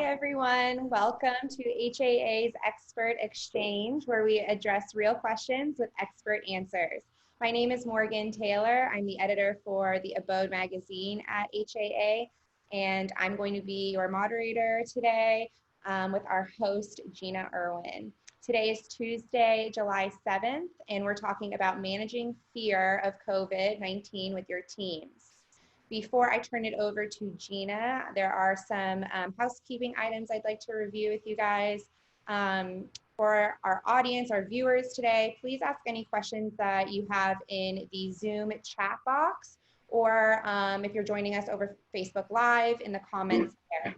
everyone. Welcome to HAA's Expert Exchange, where we address real questions with expert answers. My name is Morgan Taylor. I'm the editor for the Abode magazine at HAA, and I'm going to be your moderator today with our host, Gina Erwin. Today is Tuesday, July 7th, and we're talking about managing fear of COVID-19 with your teams. Before I turn it over to Gina, there are some housekeeping items I'd like to review with you guys. For our audience, our viewers today, please ask any questions that you have in the Zoom chat box, or if you're joining us over Facebook Live, in the comments there.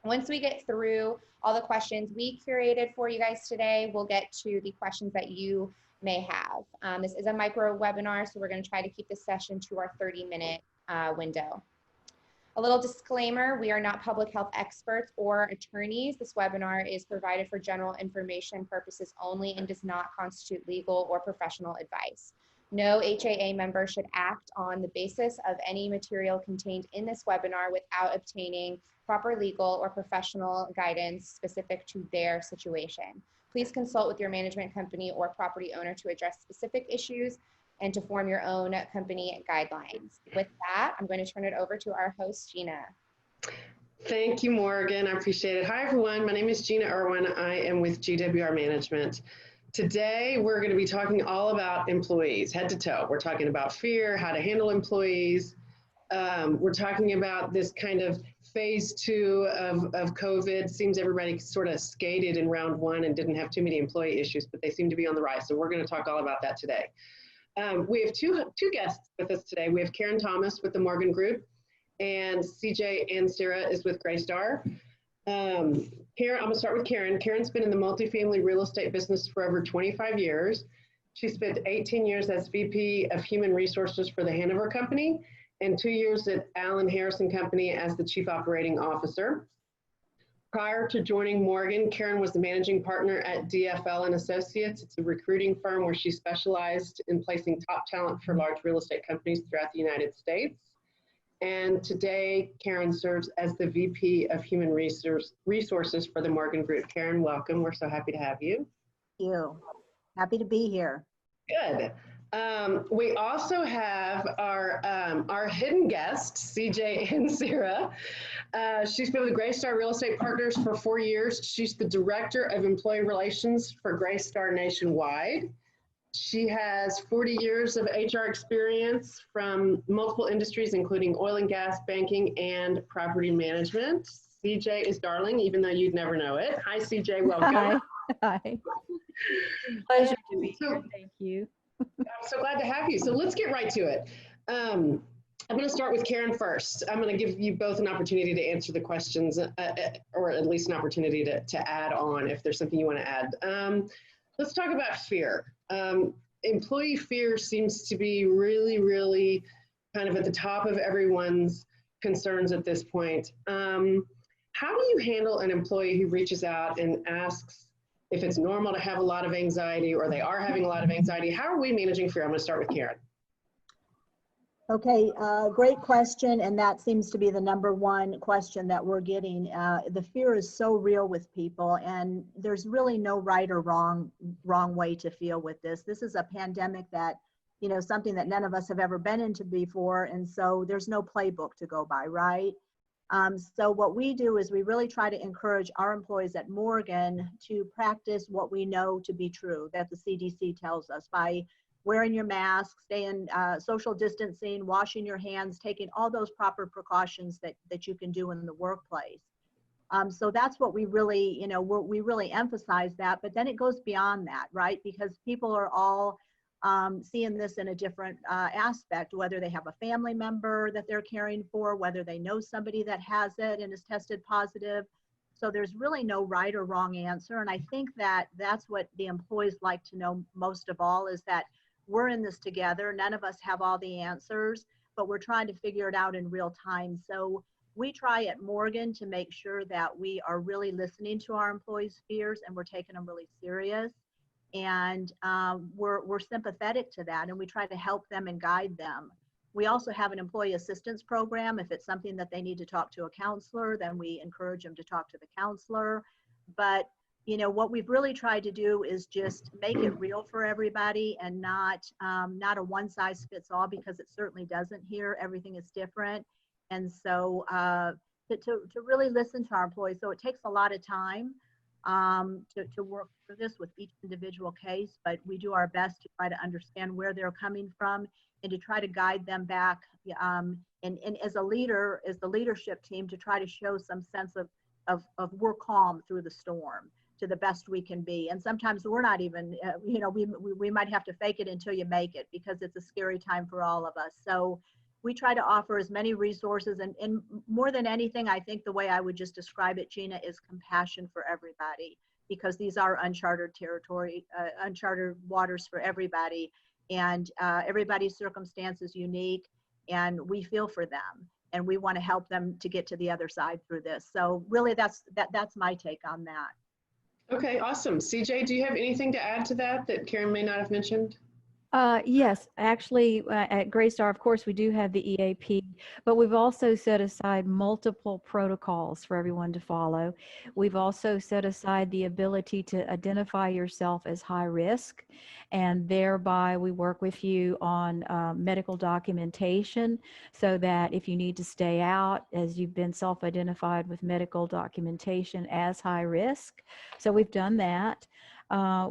Once we get through all the questions we curated for you guys today, we'll get to the questions that you may have. This is a micro webinar, so we're going to try to keep this session to our 30-minute window. A little disclaimer, we are not public health experts or attorneys. This webinar is provided for general information purposes only and does not constitute legal or professional advice. No HAA member should act on the basis of any material contained in this webinar without obtaining proper legal or professional guidance specific to their situation. Please consult with your management company or property owner to address specific issues and to form your own company guidelines. With that, I'm going to turn it over to our host, Gina. Thank you, Morgan. I appreciate it. Hi, everyone. My name is Gina Erwin. I am with GWR Management. Today, we're going to be talking all about employees, head to toe. We're talking about fear, how to handle employees. We're talking about this kind of phase 2 of COVID. Seems everybody sort of skated in round 1 and didn't have too many employee issues, but they seem to be on the rise. So we're going to talk all about that today. We have two guests with us today. We have Karen Thomas with the Morgan Group, and CJ Ancira is with Greystar. Karen, I'm going to start with Karen. Karen's been in the multifamily real estate business for over 25 years. She spent 18 years as VP of Human Resources for the Hanover Company and 2 years at Allen Harrison Company as the Chief Operating Officer. Prior to joining Morgan, Karen was the managing partner at DFL Associates. It's a recruiting firm where she specialized in placing top talent for large real estate companies throughout the United States. And today, Karen serves as the VP of Human Resources for the Morgan Group. Karen, welcome. We're so happy to have you. Thank you. Happy to be here. Good. We also have our hidden guest, CJ Ancira. She's been with Greystar Real Estate Partners for 4 years. She's the Director of Employee Relations for Greystar Nationwide. She has 40 years of HR experience from multiple industries, including oil and gas, banking, and property management. CJ is darling, even though you'd never know it. Hi, CJ. Welcome. Hi. Hi. Pleasure to be here. Thank you. I'm so glad to have you. So let's get right to it. I'm going to start with Karen first. I'm going to give you both an opportunity to answer the questions, or at least an opportunity to add on if there's something you want to add. Let's talk about fear. Employee fear seems to be really kind of at the top of everyone's concerns at this point. How do you handle an employee who reaches out and asks if it's normal to have a lot of anxiety, or they are having a lot of anxiety? How are we managing fear? I'm going to start with Karen. Okay, great question, and that seems to be the #1 question that we're getting. The fear is so real with people, and there's really no right or wrong way to feel with this. This is a pandemic that, you know, something that none of us have ever been into before, and so there's no playbook to go by, right? So what we do is we really try to encourage our employees at Morgan to practice what we know to be true, that the CDC tells us, by wearing your mask, staying social distancing, washing your hands, taking all those proper precautions that you can do in the workplace. So that's what we really, you know, we really emphasize that, but then it goes beyond that, right? Because people are all seeing this in a different aspect, whether they have a family member that they're caring for, whether they know somebody that has it and is tested positive. So there's really no right or wrong answer. And I think that that's what the employees like to know most of all, is that we're in this together. None of us have all the answers, but we're trying to figure it out in real time. So we try at Morgan to make sure that we are really listening to our employees' fears and we're taking them really serious. And we're sympathetic to that, and we try to help them and guide them. We also have an employee assistance program. If it's something that they need to talk to a counselor, then we encourage them to talk to the counselor. But you know, what we've really tried to do is just make it real for everybody and not a one size fits all, because it certainly doesn't here. Everything is different. And so to really listen to our employees. So it takes a lot of time to work through this with each individual case, but we do our best to try to understand where they're coming from and to try to guide them back. And as a leader, as the leadership team, to try to show some sense of we're calm through the storm to the best we can be. And sometimes we're not even, you know, we might have to fake it until you make it, because it's a scary time for all of us. So we try to offer as many resources, and more than anything, I think the way I would just describe it, Gina, is compassion for everybody, because these are uncharted territory, uncharted waters for everybody, and everybody's circumstance is unique, and we feel for them, and we want to help them to get to the other side through this. So really, that's my take on that. Okay, awesome. CJ, do you have anything to add to that Karen may not have mentioned? Yes, actually, at Greystar, of course, we do have the EAP, but we've also set aside multiple protocols for everyone to follow. We've also set aside the ability to identify yourself as high risk, and thereby we work with you on medical documentation, so that if you need to stay out, as you've been self-identified with medical documentation as high risk. So we've done that.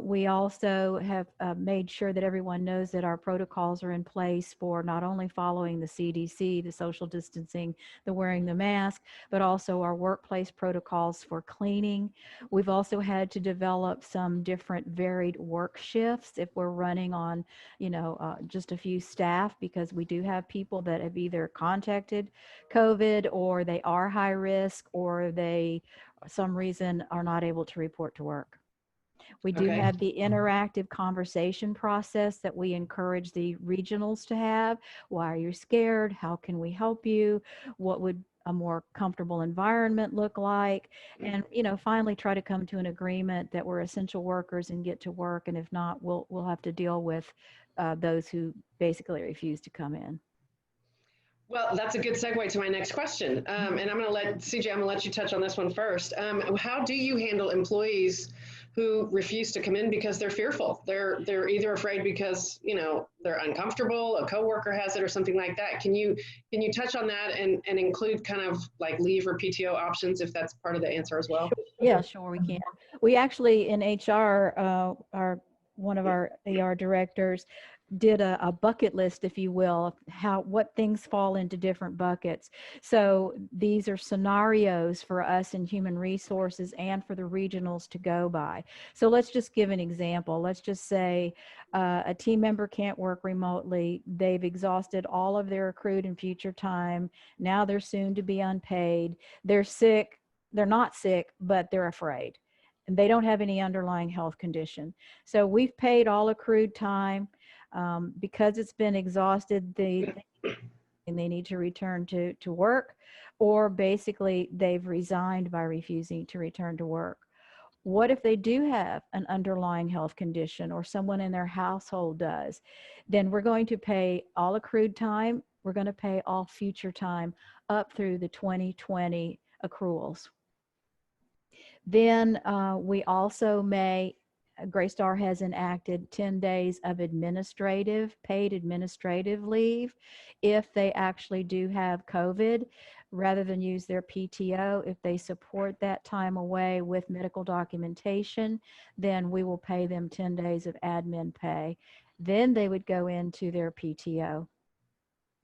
We also have made sure that everyone knows that our protocols are in place for not only following the CDC, the social distancing, the wearing the mask, but also our workplace protocols for cleaning. We've also had to develop some different varied work shifts if we're running on, you know, just a few staff, because we do have people that have either contacted COVID, or they are high risk, or they, for some reason, are not able to report to work. We do have the interactive conversation process that we encourage the regionals to have. Why are you scared? How can we help you? What would a more comfortable environment look like? And, you know, finally try to come to an agreement that we're essential workers and get to work. And if not, we'll have to deal with those who basically refuse to come in. Well, that's a good segue to my next question. And I'm going to let CJ, I'm going to let you touch on this one first. How do you handle employees who refuse to come in because they're fearful? They're either afraid because, you know, they're uncomfortable, a coworker has it, or something like that. Can you touch on that and include kind of like leave or PTO options, if that's part of the answer as well? Yeah, sure, we can. We actually in HR, one of our AR directors did a bucket list, if you will, of what things fall into different buckets. So these are scenarios for us in human resources and for the regionals to go by. So let's just give an example. Let's just say a team member can't work remotely. They've exhausted all of their accrued and future time. Now they're soon to be unpaid. They're sick. They're not sick, but they're afraid. And they don't have any underlying health condition. So we've paid all accrued time. Because it's been exhausted, they need to return to work, or basically they've resigned by refusing to return to work. What if they do have an underlying health condition, or someone in their household does? Then we're going to pay all accrued time. We're going to pay all future time up through the 2020 accruals. Then we also Greystar has enacted 10 days of paid administrative leave if they actually do have COVID, rather than use their PTO. If they support that time away with medical documentation, then we will pay them 10 days of admin pay. Then they would go into their PTO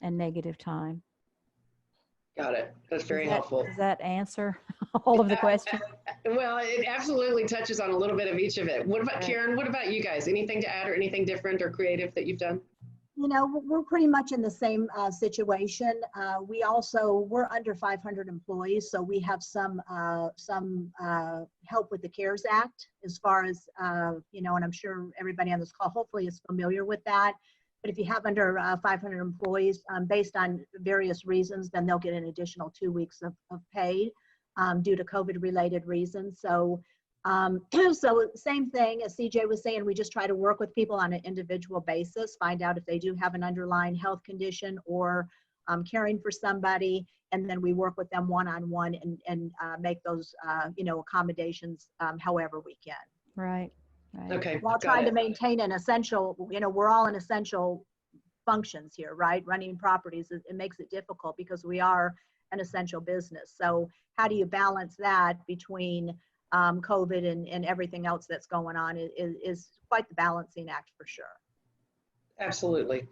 and negative time. Got it. That's very helpful. Does that answer all of the questions? Well, it absolutely touches on a little bit of each of it. What about Karen? What about you guys? Anything to add, or anything different or creative that you've done? You know, we're pretty much in the same situation. We're under 500 employees, so we have some help with the CARES Act as far as, you know, and I'm sure everybody on this call hopefully is familiar with that. But if you have under 500 employees, based on various reasons, then they'll get an additional 2 weeks of pay due to COVID-related reasons. So So same thing as CJ was saying, we just try to work with people on an individual basis, find out if they do have an underlying health condition or caring for somebody, and then we work with them one-on-one and make those, accommodations however we can. Right. Right. Okay. While trying to maintain an essential, we're all in essential functions here, right? Running properties, it makes it difficult because we are an essential business. So how do you balance that between COVID and everything else that's going on is quite the balancing act for sure. Absolutely.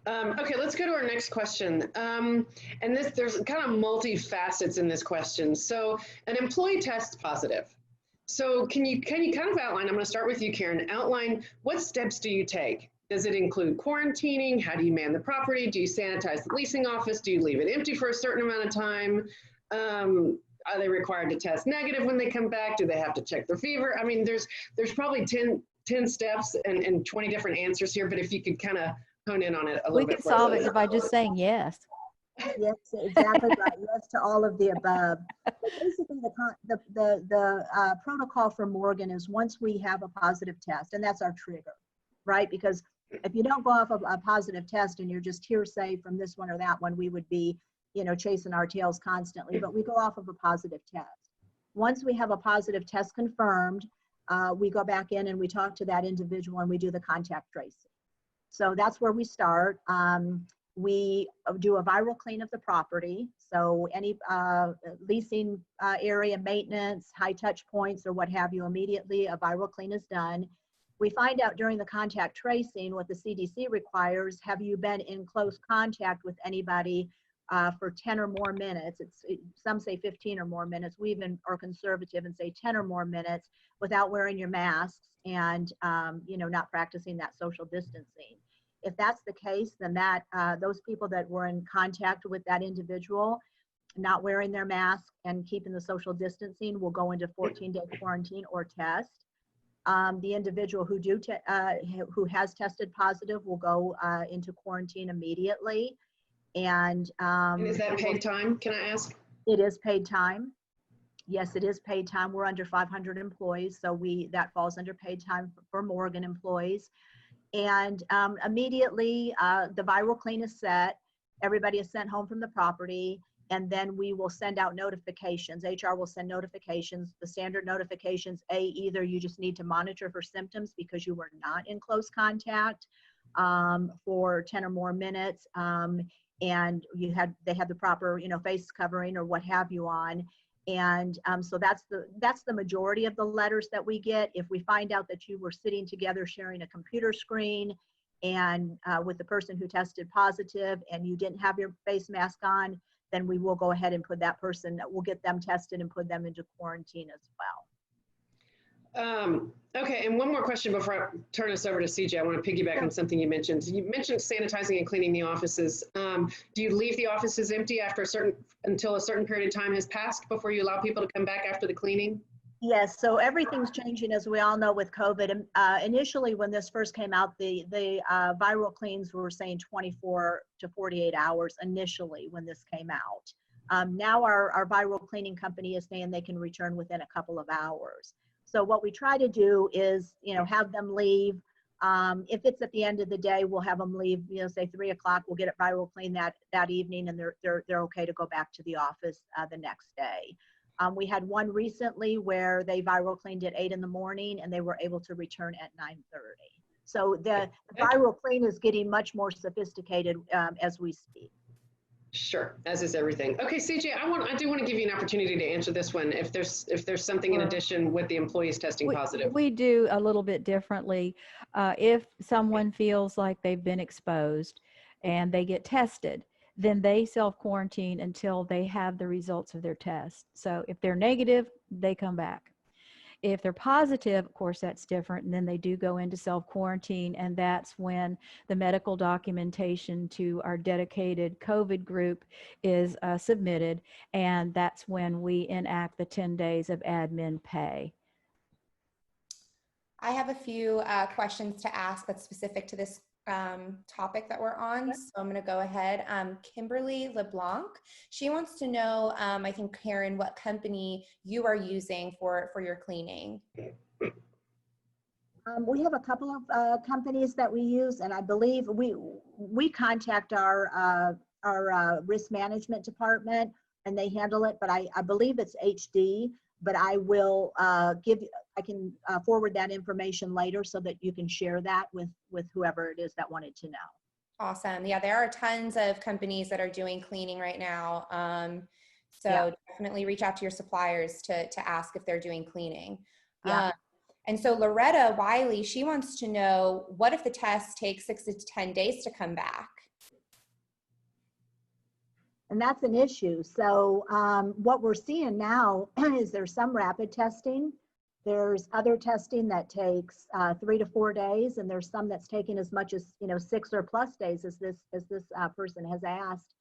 Okay, let's go to our next question. And there's kind of multi-facets in this question. So an employee tests positive. So can you kind of outline, I'm going to start with you, Karen, outline what steps do you take? Does it include quarantining? How do you man the property? Do you sanitize the leasing office? Do you leave it empty for a certain amount of time? Are they required to test negative when they come back? Do they have to check their fever? I mean, there's probably 10 steps and 20 different answers here, but if you could kind of hone in on it a little bit. We could solve it by just saying yes. Yes, exactly right. Yes to all of the above. But basically, the protocol for Morgan is once we have a positive test, and that's our trigger, right? Because if you don't go off of a positive test and you're just hearsay from this one or that one, we would be, chasing our tails constantly. But we go off of a positive test. Once we have a positive test confirmed, we go back in and we talk to that individual and we do the contact tracing. So that's where we start. We do a viral clean of the property. So any leasing area maintenance, high touch points or what have you, immediately a viral clean is done. We find out during the contact tracing what the CDC requires. Have you been in close contact with anybody for 10 or more minutes? Some say 15 or more minutes. We even are conservative and say 10 or more minutes without wearing your masks and not practicing that social distancing. If that's the case, then those people that were in contact with that individual not wearing their mask and keeping the social distancing will go into 14-day quarantine or test. The individual who has tested positive will go into quarantine immediately. And is that paid time, can I ask? It is paid time. Yes, it is paid time. We're under 500 employees, so that falls under paid time for Morgan employees. And immediately the viral clean is set. Everybody is sent home from the property, and then we will send out notifications. HR will send notifications, the standard notifications. Either you just need to monitor for symptoms because you were not in close contact for 10 or more minutes, and they had the proper face covering or what have you on. And so that's the majority of the letters that we get. If we find out that you were sitting together sharing a computer screen and with the person who tested positive and you didn't have your face mask on, then we will go ahead and put that person, we'll get them tested and put them into quarantine as well. Okay, and one more question before I turn this over to CJ. I want to piggyback on something you mentioned. You mentioned sanitizing and cleaning the offices. Do you leave the offices empty until a certain period of time has passed before you allow people to come back after the cleaning? Yes, so everything's changing, as we all know, with COVID. Initially, when this first came out, the viral cleans were saying 24 to 48 hours initially when this came out. Now our viral cleaning company is saying they can return within a couple of hours. So what we try to do is, have them leave. If it's at the end of the day, we'll have them leave, say 3 o'clock, we'll get it viral clean that evening, and they're okay to go back to the office the next day. We had one recently where they viral cleaned at 8 in the morning and they were able to return at 9:30. So the viral clean is getting much more sophisticated as we speak. Sure, as is everything. Okay, CJ, I do want to give you an opportunity to answer this one. If there's something in addition with the employees testing positive. We do a little bit differently. If someone feels like they've been exposed and they get tested, then they self-quarantine until they have the results of their test. So if they're negative, they come back. If they're positive, of course, that's different. And then they do go into self-quarantine. And that's when the medical documentation to our dedicated COVID group is submitted. And that's when we enact the 10 days of admin pay. I have a few questions to ask that's specific to this topic that we're on. So I'm going to go ahead. Kimberly LeBlanc, she wants to know, I think, Karen, what company you are using for your cleaning. We have a couple of companies that we use, and I believe we contact our risk management department, and they handle it. But I believe it's HD. But I will I can forward that information later so that you can share that with whoever it is that wanted to know. Awesome. Yeah, there are tons of companies that are doing cleaning right now. So Yeah. definitely reach out to your suppliers to ask if they're doing cleaning. Yeah. And so Loretta Wiley, she wants to know, what if the test takes 6 to 10 days to come back? And that's an issue. So what we're seeing now is there's some rapid testing. There's other testing that takes 3 to 4 days, and there's some that's taking as much as 6 or plus days, as this person has asked.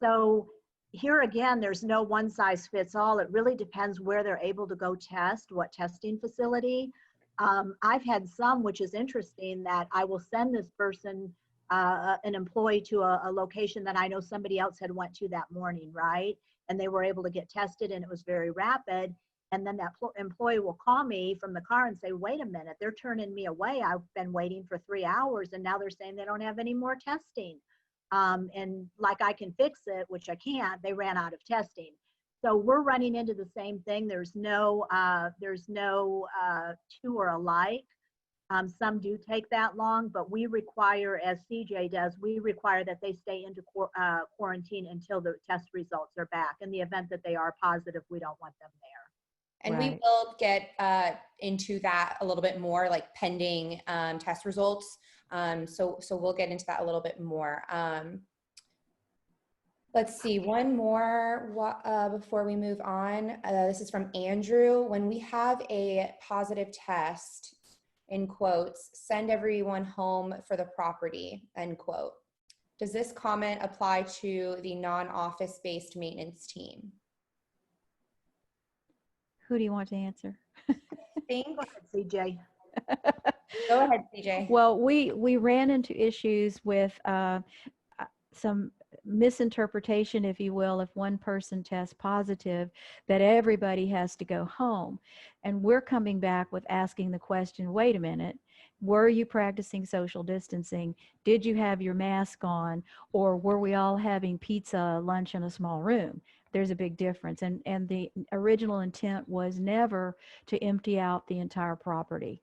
So here again, there's no one size fits all. It really depends where they're able to go test, what testing facility. I've had some, which is interesting, that I will send this person, an employee, to a location that I know somebody else had went to that morning, right? And they were able to get tested, and it was very rapid. And then that employee will call me from the car and say, wait a minute, they're turning me away. I've been waiting for 3 hours, and now they're saying they don't have any more testing. And like I can fix it, which I can't, they ran out of testing. So we're running into the same thing. There's no two are alike. Some do take that long, but we require, as CJ does, we require that they stay into quarantine until the test results are back. In the event that they are positive, we don't want them there. And Right. we will get into that a little bit more, like pending test results. So we'll get into that a little bit more. Let's see, one more before we move on. This is from Andrew. When we have a positive test, in quotes, send everyone home for the property, end quote. Does this comment apply to the non-office based maintenance team? Who do you want to answer? I think. Go ahead, CJ. Go ahead, CJ. Well, we ran into issues with some misinterpretation, if you will, if one person tests positive, that everybody has to go home. And we're coming back with asking the question, wait a minute, were you practicing social distancing? Did you have your mask on? Or were we all having pizza lunch in a small room? There's a big difference. And the original intent was never to empty out the entire property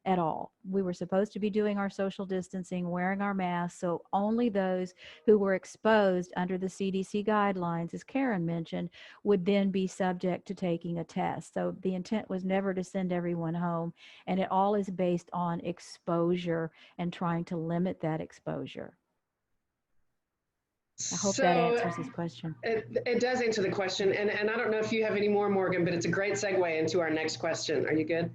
at all. We were supposed to be doing our social distancing, wearing our masks, so only those who were exposed under the CDC guidelines, as Karen mentioned, would then be subject to taking a test. So the intent was never to send everyone home, and it all is based on exposure and trying to limit that exposure. I hope that answers his question. It does answer the question, and I don't know if you have any more, Morgan, but it's a great segue into our next question. Are you good?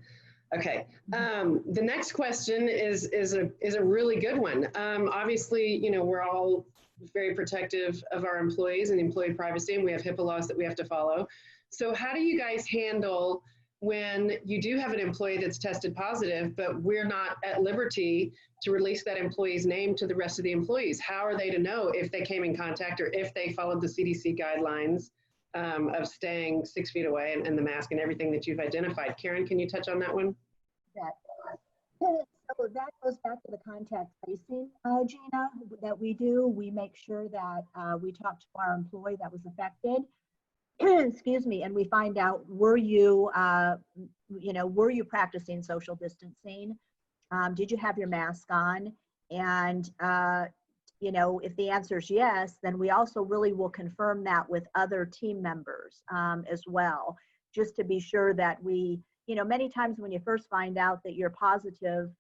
Okay. The next question is a really good one. Obviously, we're all very protective of our employees and employee privacy, and we have HIPAA laws that we have to follow. So how do you guys handle when you do have an employee that's tested positive, but we're not at liberty to release that employee's name to the rest of the employees? How are they to know if they came in contact or if they followed the CDC guidelines of staying 6 feet away and the mask and everything that you've identified? Karen, can you touch on that one? So that goes back to the contact tracing, Gina, that we do. We make sure that we talk to our employee that was affected, excuse me, and we find out, were you practicing social distancing? Did you have your mask on? And if the answer is yes, then we also really will confirm that with other team members as well, just to be sure that we, many times when you first find out that you're positive,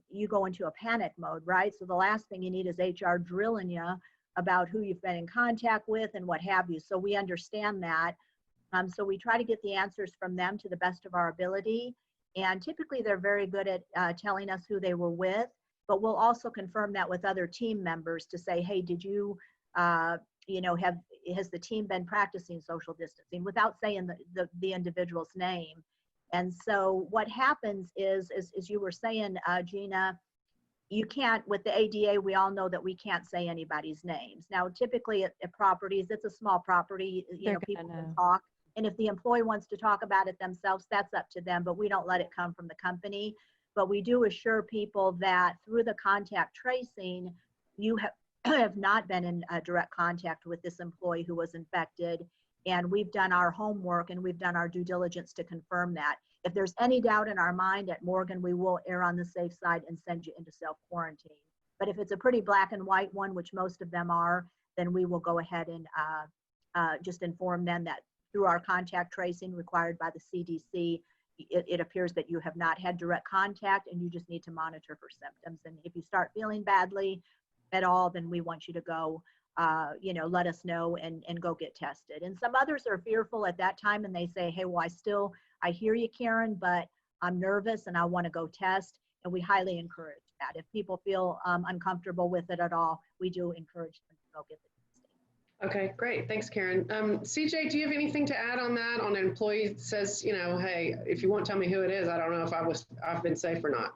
you go into a panic mode, right? So the last thing you need is HR drilling you about who you've been in contact with and what have you. So we understand that. So we try to get the answers from them to the best of our ability. And typically they're very good at telling us who they were with, but we'll also confirm that with other team members to say, hey, did you, has the team been practicing social distancing, without saying the individual's name. And so what happens is, as you were saying, Gina, you can't, with the ADA, we all know that we can't say anybody's names. Now, typically at properties, it's a small property, you know, people can talk. And if the employee wants to talk about it themselves, that's up to them, but we don't let it come from the company. But we do assure people that through the contact tracing, you have not been in direct contact with this employee who was infected. And we've done our homework and we've done our due diligence to confirm that. If there's any doubt in our mind at Morgan, we will err on the safe side and send you into self-quarantine. But if it's a pretty black and white one, which most of them are, then we will go ahead and just inform them that through our contact tracing required by the CDC, it appears that you have not had direct contact and you just need to monitor for symptoms. And if you start feeling badly at all, then we want you to go, you know, let us know and go get tested. And some others are fearful at that time and they say, hey, well, I hear you, Karen, but I'm nervous and I want to go test. And we highly encourage that. If people feel uncomfortable with it at all, we do encourage them to go get the testing. Okay, great. Thanks, Karen. CJ, do you have anything to add on that? On an employee that says, you know, hey, if you won't tell me who it is, I don't know if I've been safe or not.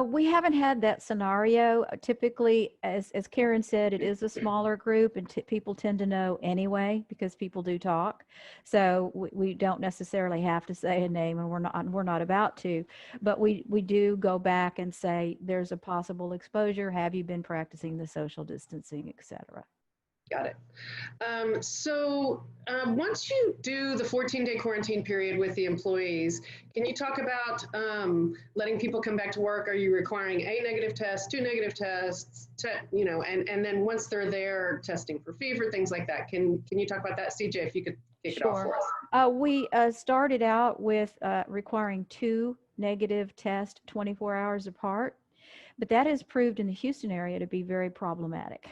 We haven't had that scenario. Typically, as Karen said, it is a smaller group and people tend to know anyway because people do talk. So we don't necessarily have to say a name, and we're not about to, but we do go back and say there's a possible exposure. Have you been practicing the social distancing, et cetera? Got it. Once you do the 14-day quarantine period with the employees, can you talk about letting people come back to work? Are you requiring a negative test, 2 negative tests, you know, and then once they're there, testing for fever, things like that? Can you talk about that, CJ, if you could kick it off for us? We started out with requiring 2 negative tests 24 hours apart, but that has proved in the Houston area to be very problematic.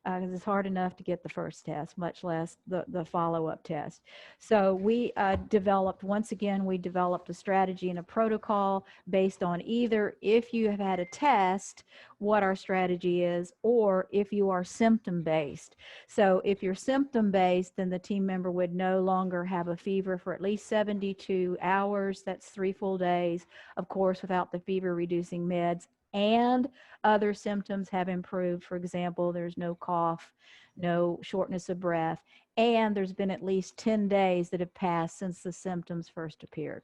Because it's hard enough to get the first test, much less the follow-up test. So we developed a strategy and a protocol based on either if you have had a test, what our strategy is, or if you are symptom-based. So if you're symptom-based, then the team member would no longer have a fever for at least 72 hours. That's 3 full days, of course, without the fever-reducing meds. And other symptoms have improved. For example, there's no cough, no shortness of breath, and there's been at least 10 days that have passed since the symptoms first appeared.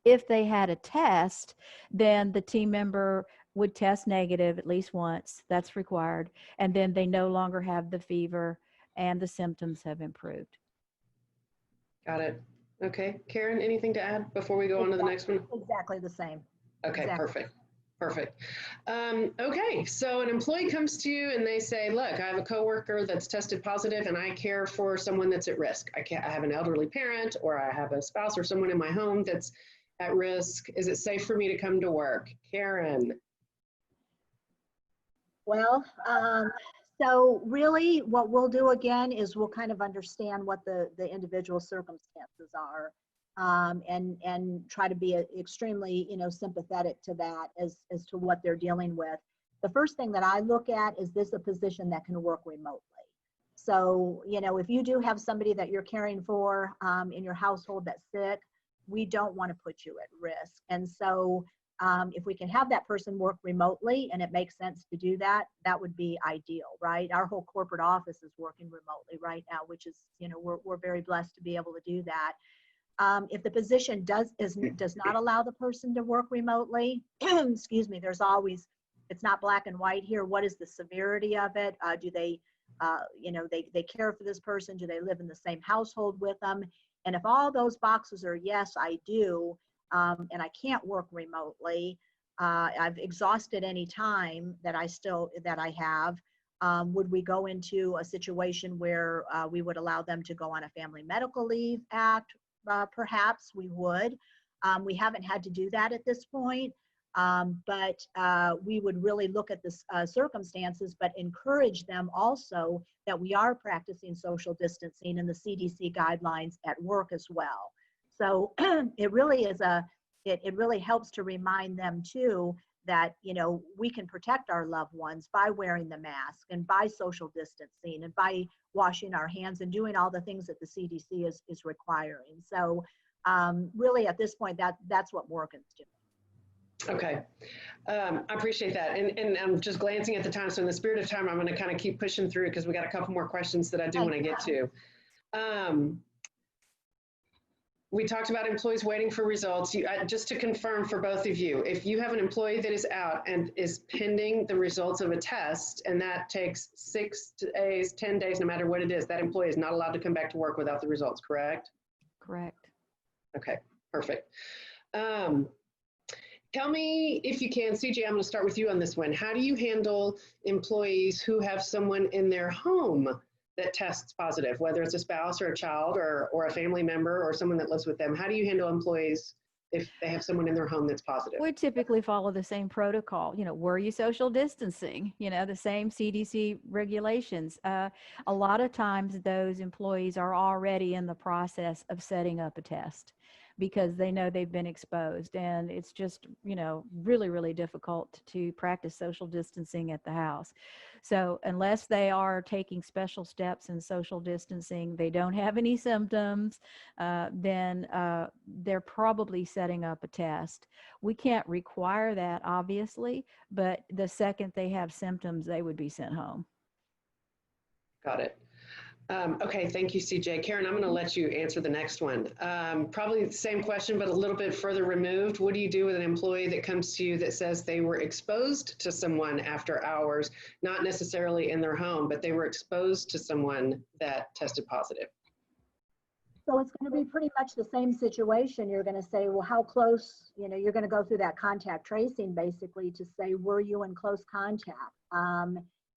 If they had a test, then the team member would test negative at least once. That's required. And then they no longer have the fever and the symptoms have improved. Got it. Okay. Karen, anything to add before we go on to the next one? Exactly the same. Okay, exactly. Perfect. Perfect. Okay, so an employee comes to you and they say, look, I have a coworker that's tested positive and I care for someone that's at risk. I have an elderly parent or I have a spouse or someone in my home that's at risk. Is it safe for me to come to work? Karen. Well, so really what we'll do again is we'll kind of understand what the individual circumstances are. And try to be extremely, you know, sympathetic to that as to what they're dealing with. The first thing that I look at is this a position that can work remotely? So, you know, if you do have somebody that you're caring for in your household that's sick, we don't want to put you at risk. And so if we can have that person work remotely and it makes sense to do that, that would be ideal, right? Our whole corporate office is working remotely right now, which is, you know, we're very blessed to be able to do that. If the position does not allow the person to work remotely, excuse me, there's always, it's not black and white here. What is the severity of it? Do they, you know, they care for this person? Do they live in the same household with them? And if all those boxes are yes, I do, and I can't work remotely, I've exhausted any time that I have, would we go into a situation where we would allow them to go on a Family Medical Leave Act? Perhaps we would. We haven't had to do that at this point, but we would really look at the circumstances, but encourage them also that we are practicing social distancing and the CDC guidelines at work as well. So it really is it really helps to remind them too that, you know, we can protect our loved ones by wearing the mask and by social distancing and by washing our hands and doing all the things that the CDC is requiring. So really at this point, that's what Morgan's doing. Okay. I appreciate that. And I'm just glancing at the time. So in the spirit of time, I'm going to kind of keep pushing through because we got a couple more questions that I do want to get to. We talked about employees waiting for results. Just to confirm for both of you, if you have an employee that is out and is pending the results of a test, and that takes 6 days, 10 days, no matter what it is, that employee is not allowed to come back to work without the results, correct? Correct. Okay, perfect. Tell me, if you can, CJ, I'm going to start with you on this one. How do you handle employees who have someone in their home that tests positive, whether it's a spouse or a child or a family member or someone that lives with them? How do you handle employees if they have someone in their home that's positive? We typically follow the same protocol. Were you social distancing? The same CDC regulations. A lot of times those employees are already in the process of setting up a test because they know they've been exposed, and it's just, really, really difficult to practice social distancing at the house. So unless they are taking special steps in social distancing, they don't have any symptoms, then they're probably setting up a test. We can't require that, obviously, but the second they have symptoms, they would be sent home. Got it. Okay, thank you, CJ. Karen, I'm going to let you answer the next one. Probably the same question, but a little bit further removed. What do you do with an employee that comes to you that says they were exposed to someone after hours, not necessarily in their home, but they were exposed to someone that tested positive? So it's going to be pretty much the same situation. You're going to say, well, how close, you're going to go through that contact tracing basically to say, were you in close contact?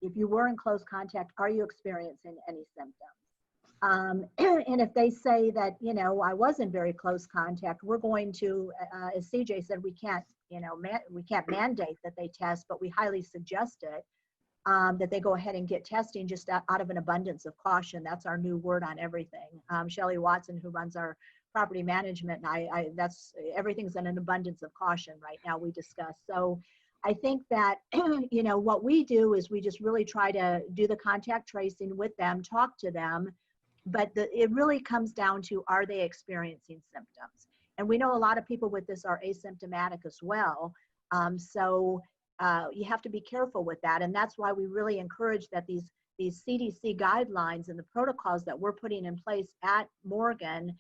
If you were in close contact, are you experiencing any symptoms? And if they say that, I was in very close contact, we're going to, as CJ said, we can't mandate that they test, but we highly suggest it, that they go ahead and get testing just out of an abundance of caution. That's our new word on everything. Shelley Watson, who runs our property management, and that's everything's in an abundance of caution right now, we discuss. So I think that, what we do is we just really try to do the contact tracing with them, talk to them, but it really comes down to, are they experiencing symptoms? And we know a lot of people with this are asymptomatic as well. So you have to be careful with that. And that's why we really encourage that these CDC guidelines and the protocols that we're putting in place at Morgan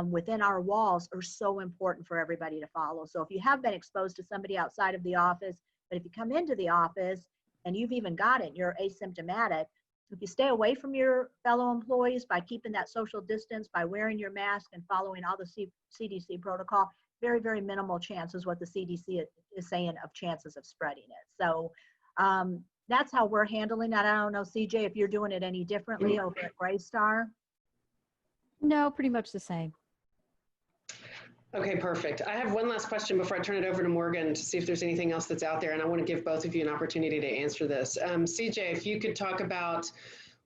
within our walls are so important for everybody to follow. So if you have been exposed to somebody outside of the office, but if you come into the office and you've even got it, you're asymptomatic, if you stay away from your fellow employees by keeping that social distance, by wearing your mask and following all the CDC protocol, very, very minimal chances what the CDC is saying of chances of spreading it. So that's how we're handling that. I don't know, CJ, if you're doing it any differently over at Greystar. No, pretty much the same. Okay, perfect. I have one last question before I turn it over to Morgan to see if there's anything else that's out there, and I want to give both of you an opportunity to answer this. CJ, if you could talk about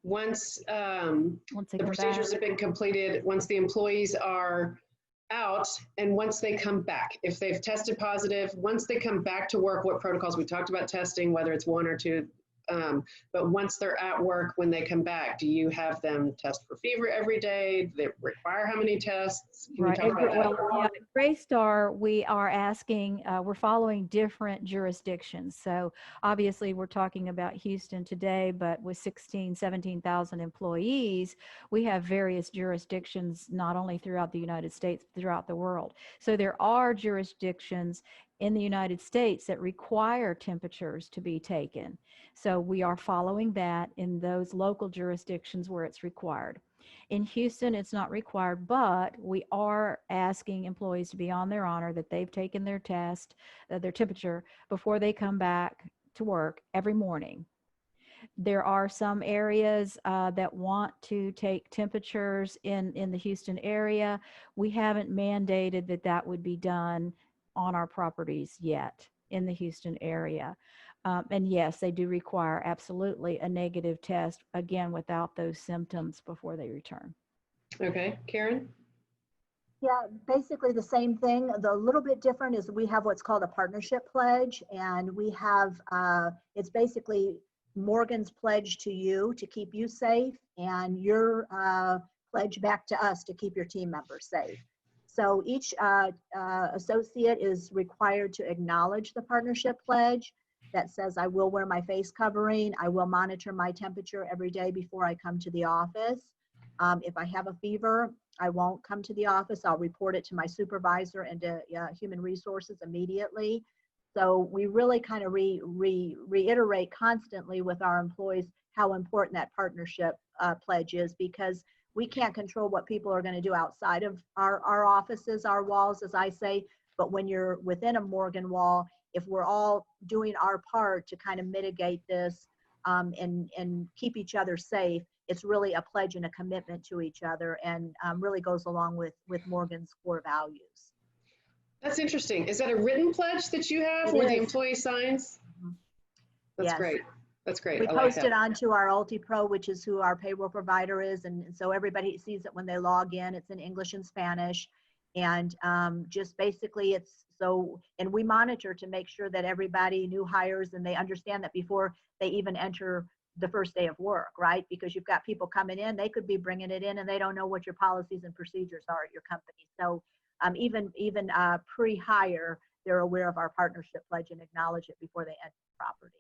once the procedures have been completed, once the employees are out, and once they come back, if they've tested positive, once they come back to work, what protocols? We talked about testing, whether it's 1 or 2, but once they're at work, when they come back, do you have them test for fever every day? Do they require how many tests? Can you talk about that? Well, at Greystar, we are asking, we're following different jurisdictions. So obviously we're talking about Houston today, but with 17,000 employees, we have various jurisdictions, not only throughout the United States, but throughout the world. So there are jurisdictions in the United States that require temperatures to be taken. So we are following that in those local jurisdictions where it's required. In Houston, it's not required, but we are asking employees to be on their honor that they've taken their test, their temperature, before they come back to work every morning. There are some areas that want to take temperatures in the Houston area. We haven't mandated that that would be done on our properties yet in the Houston area. And yes, they do require absolutely a negative test, again, without those symptoms before they return. Okay, Karen? Yeah, basically the same thing. The little bit different is we have what's called a partnership pledge, and we have, it's basically Morgan's pledge to you to keep you safe, and your pledge back to us to keep your team members safe. So each associate is required to acknowledge the partnership pledge that says, I will wear my face covering, I will monitor my temperature every day before I come to the office. If I have a fever, I won't come to the office. I'll report it to my supervisor and to human resources immediately. So we really kind of reiterate constantly with our employees how important that partnership pledge is, because we can't control what people are going to do outside of our offices, our walls, as I say. But when you're within a Morgan wall, if we're all doing our part to kind of mitigate this and keep each other safe, it's really a pledge and a commitment to each other, and really goes along with Morgan's core values. That's interesting. Is that a written pledge that you have where the employee signs? Mhm. That's Yes. great. That's great. We I like post that. it onto our UltiPro, which is who our payroll provider is. And so everybody sees it when they log in. It's in English and Spanish. And just basically it's so, and we monitor to make sure that everybody, new hires, and they understand that before they even enter the first day of work, right? Because you've got people coming in, they could be bringing it in and they don't know what your policies and procedures are at your company. So even pre-hire, they're aware of our partnership pledge and acknowledge it before they enter the property.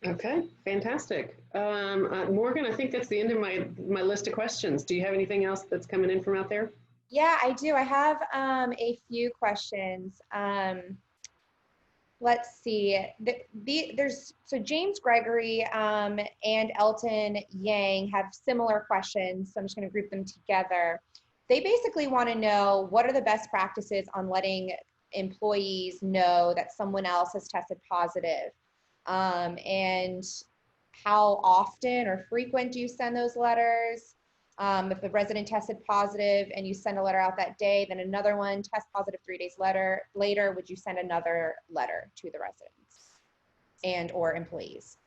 Okay, fantastic. Morgan, I think that's the end of my list of questions. Do you have anything else that's coming in from out there? Yeah, I do. I have a few questions. Let's see. So James Gregory and Elton Yang have similar questions, so I'm just going to group them together. They basically want to know, what are the best practices on letting employees know that someone else has tested positive? And how often or frequent do you send those letters? If the resident tested positive and you send a letter out that day, then another one test positive 3 days later, would you send another letter to the residents and or employees?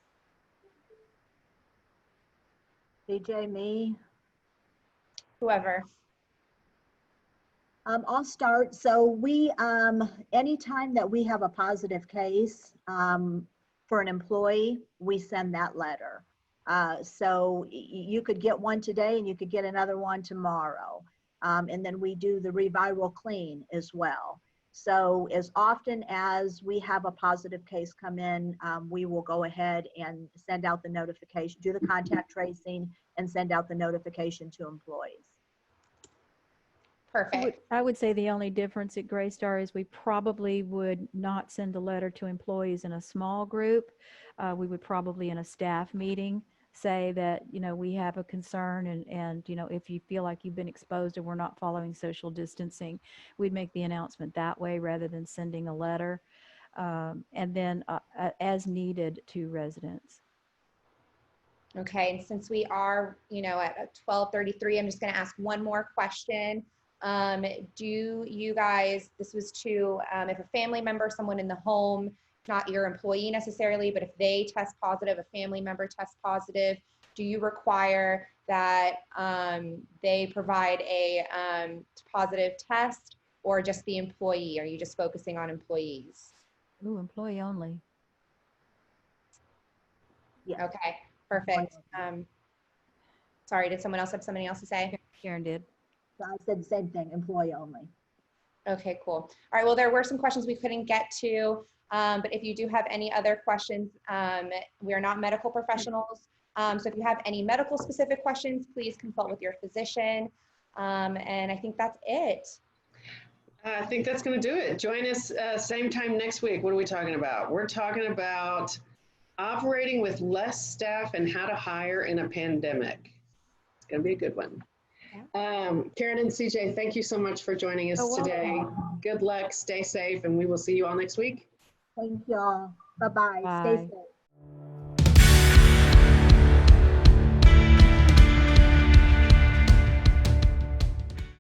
DJ, me? Whoever. I'll start. So we, anytime that we have a positive case for an employee, we send that letter. So you could get one today and you could get another one tomorrow. And then we do the reviral clean as well. So as often as we have a positive case come in, we will go ahead and send out the notification, do the contact tracing, and send out the notification to employees. Perfect. I would say the only difference at Greystar is we probably would not send a letter to employees in a small group. We would probably in a staff meeting say that, you know, we have a concern and, you know, if you feel like you've been exposed and we're not following social distancing, we'd make the announcement that way rather than sending a letter. And then as needed to residents. Okay, and since we are, you know, at 12:33, I'm just going to ask one more question. Do you guys, this was to, if a family member, someone in the home, not your employee necessarily, but if they test positive, a family member tests positive, do you require that they provide a positive test, or just the employee? Are you just focusing on employees? Ooh, employee only. Yeah. Okay, perfect. Sorry, did someone else have something else to say? Karen did. So I said the same thing, employee only. Okay, cool. All right, well, there were some questions we couldn't get to, but if you do have any other questions, we are not medical professionals. So if you have any medical specific questions, please consult with your physician. And I think that's it. I think that's going to do it. Join us same time next week. What are we talking about? We're talking about operating with less staff and how to hire in a pandemic. It's going to be a good one. Karen and CJ, thank you so much for joining us today. Good luck, stay safe, and we will see you all next week. Thank you all. Bye-bye. Bye. Stay safe.